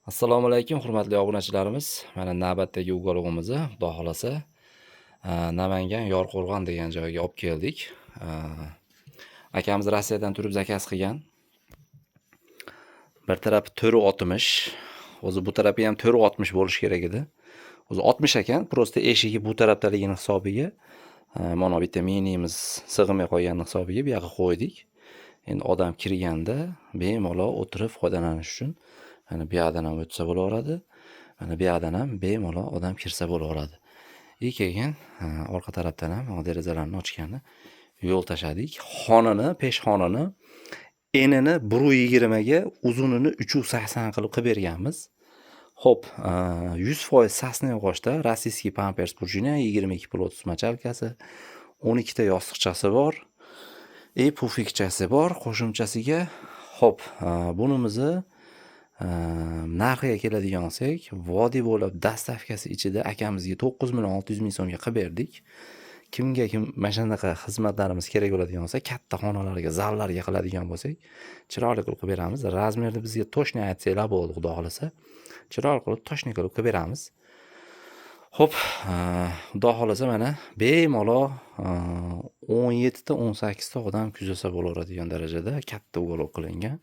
Assalomu alaykum, hurmatli obunachilarimiz. Mana navbatdagi uголовimizni, Xudo xolasa, Namangan Yorqo'rg'on degan joyga olib keldik. Akamiz Rossiyadan turib zakaz qilgan. Bir tarafi 460, o'zi bu tarafi ham 460 bo'lishi kerak edi. O'zi 60 ekan, prosta eshigi bu tarafdaligini hisobiga, mana bitta minimiz sig'may qolgan hisobiga bu yoqqa qo'ydik. Endi odam kirganda bemalol o'tirib foydalanish uchun mana bu yoqdan ham o'tsa bo'laveradi. Mana bu yoqdan ham bemalol odam kirsa bo'laveradi. Keyin orqa tarafdan ham derazalarni ochgani yo'l tashadik. Peshxonani enini 120 ga, uzunini 380 qilib berganmiz. Xo'p, 100% sasni yog'ochda rossiyskiy pampers prujina, 22 plotus machalkasi, 12 ta yostiqchasi bor. Pufikchasi bor qo'shimchasiga. Xo'p, bunimizni narxiga keladigan bo'lsak, vodiy bo'lib dastavkasi ichida akamizga 9.600.000 so'mga qilib berdik. Kimga mana shunaqa xizmatlarimiz kerak bo'ladigan bo'lsa, katta xonalarga, zallarga qiladigan bo'lsak, chiroyli qilib beramiz. Razmerni bizga to'shni aytsanglar bo'ldi, Xudo xolasa. Chiroyli qilib toshni qilib beramiz. Xo'p, Xudo xolasa mana bemalol 17 ta 18 ta odam kuzasa bo'laveradigan darajada katta uголов qilingan.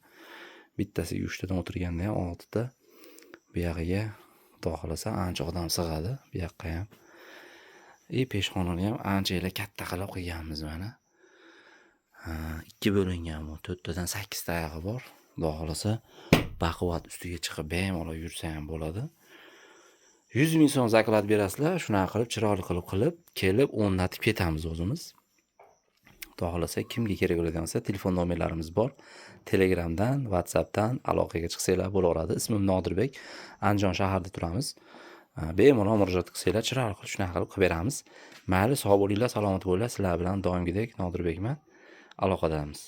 Bittasiga 3 tadan o'tirganda ham 6 ta. Bu yog'iga Xudo xolasa ancha odam sig'adi. Bu yoqqa ham. Peshxonani ham ancha katta qilib qilganmiz mana. 2 bo'lingan bu. 4 tadan 8 ta oyog'i bor. Xudo xolasa baquvvat ustiga chiqib bemalol yursa ham bo'ladi. 100.000 so'm zaklad berasizlar, shunaqa qilib chiroyli qilib kelib o'rnatib ketamiz o'zimiz. Xudo xolasa kimga kerak bo'ladigan bo'lsa, telefon nomerlarimiz bor. Telegramdan, WhatsAppdan aloqaga chiqsanglar bo'laveradi. Ismim Nodirbek. Andijon shaharida turamiz. Bemalol murojaat qilsanglar, chiroyli qilib shunaqa qilib beramiz. Mayli, sog' bo'linglar, salomat bo'linglar. Sizlar bilan doimgidek Nodirbekman. Aloqadamiz.